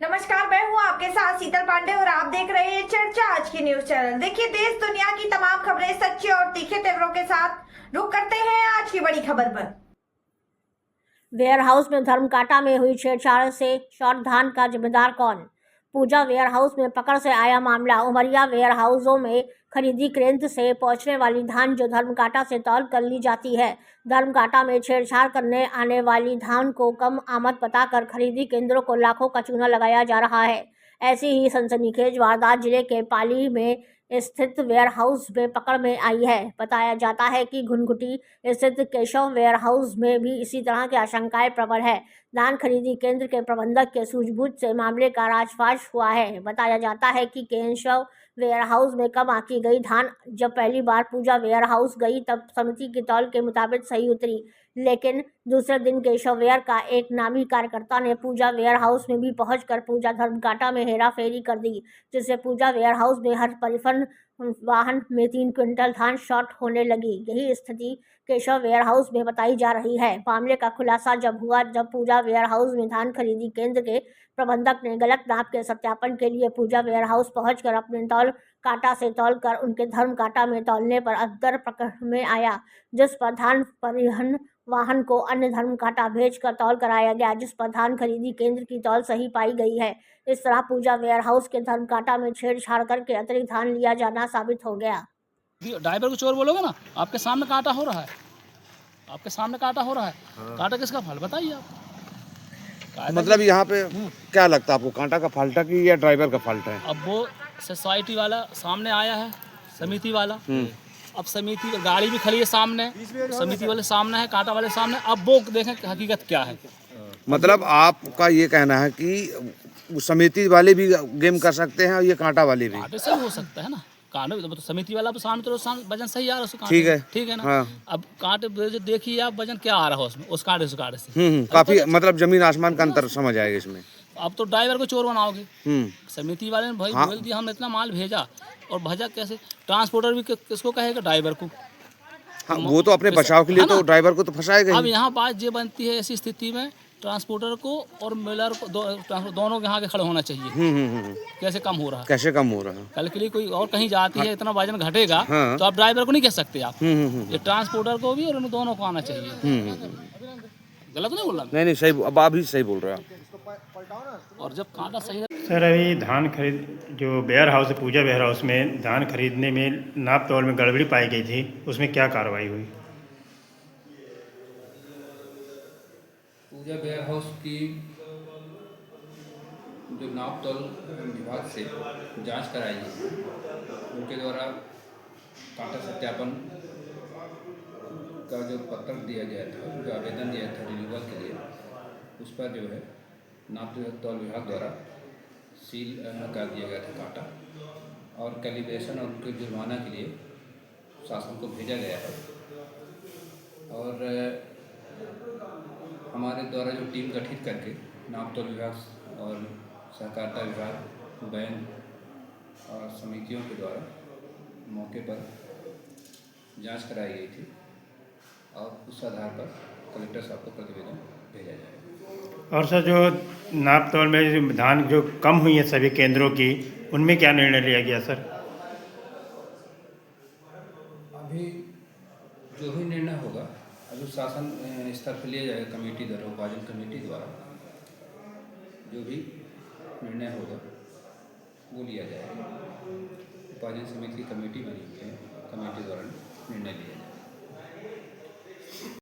नमस्कार, मैं हूं आपके साथ शीतल पांडे और आप देख रहे हैं चर्चा आज की न्यूज चैनल। देखिए, देश दुनिया की तमाम खबरें सच्चे और तीखे तेवरों के साथ रुक करते हैं आज की बड़ी खबर पर। वेयर हाउस में धर्मकांटा में हुई छेड़छाड़ से शॉर्ट धान का जिम्मेदार कौन? पूजा वेयर हाउस में पकड़ से आया मामला। उमरिया वेयर हाउसों में खरीदी केंद्र से पहुंचने वाली धान जो धर्मकांटा से तौल कर ली जाती है। धर्मकांटा में छेड़छाड़ करने आने वाली धान को कम आमद बताकर खरीदी केंद्रों को लाखों का चूना लगाया जा रहा है। ऐसी ही सनसनीखेज वारदात जिले के पाली में स्थित वेयर हाउस में पकड़ में आई है। बताया जाता है कि घुनघुटी स्थित केशव वेयर हाउस में भी इसी तरह की आशंकाएं प्रबल है। धान खरीदी केंद्र के प्रबंधक के सूझबूझ से मामले का राजफाश हुआ है। बताया जाता है कि केशव वेयर हाउस में कम आंकी गई धान जब पहली बार पूजा वेयर हाउस गई तब समिति की तौल के मुताबिक सही उतरी, लेकिन दूसरे दिन केशव वेयर का एक नामी कार्यकर्ता ने पूजा वेयर हाउस में भी पहुंचकर पूजा धर्मकांटा में हेरा फेरी कर दी, जिससे पूजा वेयर हाउस में हर परिवहन वाहन में 3 क्विंटल धान शॉर्ट होने लगी। यही स्थिति केशव वेयर हाउस में बताई जा रही है। मामले का खुलासा जब हुआ जब पूजा वेयर हाउस में धान खरीदी केंद्र के प्रबंधक ने गलत नाप के सत्यापन के लिए पूजा वेयर हाउस पहुंचकर अपने तौल कांटा से तौलकर उनके धर्म कांटा में तौलने पर अफदर पकड़ में आया, जिस पर धान परिवहन वाहन को अन्य धर्म कांटा भेजकर तौल कराया गया, जिस पर धान खरीदी केंद्र की तौल सही पाई गई है। इस तरह पूजा वेयर हाउस के धर्म कांटा में छेड़छाड़ करके अतिरिक्त धान लिया जाना साबित हो गया। ड्राइवर को चोर बोलोगे ना, आपके सामने कांटा हो रहा है, आपके सामने कांटा हो रहा है। हाँ। कांटा किसका फल बताइए आप। मतलब यहाँ पे क्या लगता है आपको, कांटा का फाल्ट है कि या ड्राइवर का फाल्ट है? अब वो सोसाइटी वाला सामने आया है, समिति वाला। अब समिति गाड़ी भी खड़ी है सामने, समिति वाले सामने है, कांटा वाले सामने। अब वो देखें हकीकत क्या है। मतलब आपका ये कहना है कि समिति वाले भी गेम कर सकते हैं और ये कांटा वाले भी? कांटे से हो सकता है ना, कांटे तो समिति वाला तो सामने तो वजन सही आ रहा है, ठीक है, ठीक है ना। हाँ। अब कांटे देखिए आप, वजन क्या आ रहा है उसमें, उस कांटे से काफी मतलब जमीन आसमान का अंतर समझ आएगा इसमें। अब तो ड्राइवर को चोर बनाओगे। समिति वाले ने भाई हाँ। बोल दिया हम इतना माल भेजा और भजा कैसे, ट्रांसपोर्टर भी किसको कहेगा, ड्राइवर को। हाँ, वो तो अपने बचाव के लिए तो ड्राइवर को तो फंसाएगा। अब यहाँ बात ये बनती है, ऐसी स्थिति में ट्रांसपोर्टर को और मिलर को दोनों के यहाँ के खड़े होना चाहिए। कैसे कम हो रहा है, कैसे कम हो रहा है? कल के लिए कोई और कहीं जाती है, इतना वजन घटेगा तो आप ड्राइवर को नहीं कह सकते आप। ये ट्रांसपोर्टर को भी और उन दोनों को आना चाहिए। गलत नहीं बोल रहा? नहीं सही, अब आप भी सही बोल रहे हैं। और जब कांटा सही है। सर, अभी धान खरीद जो वेयर हाउस है, पूजा वेयर हाउस में धान खरीदने में नाप तौल में गड़बड़ी पाई गई थी, उसमें क्या कार्रवाई हुई? पूजा वेयर हाउस की जो नाप तौल विभाग से जांच कराई गई, उनके द्वारा कांटा सत्यापन का जो पत्र दिया गया था, जो आवेदन दिया था रिन्यूअल के लिए, उस पर जो है नाप तौल विभाग द्वारा सील कर दिया गया था कांटा, और कैलिब्रेशन और उनके जुर्माना के लिए शासन को भेजा गया है। और हमारे द्वारा जो टीम गठित करके नाप तौल विभाग और सहकारिता विभाग, बैंक और समितियों के द्वारा मौके पर जांच कराई गई थी और उस आधार पर कलेक्टर साहब को प्रतिवेदन भेजा जाएगा। और सर, जो नाप तौल में जो धान जो कम हुई है सभी केंद्रों की, उनमें क्या निर्णय लिया गया सर? अभी जो भी निर्णय होगा अभी शासन स्तर पर लिया जाएगा, कमेटी द्वारा, उपार्जन कमेटी द्वारा जो भी निर्णय होगा वो लिया जाएगा। उपार्जन समिति की कमेटी बनी हुई है, कमेटी द्वारा निर्णय लिया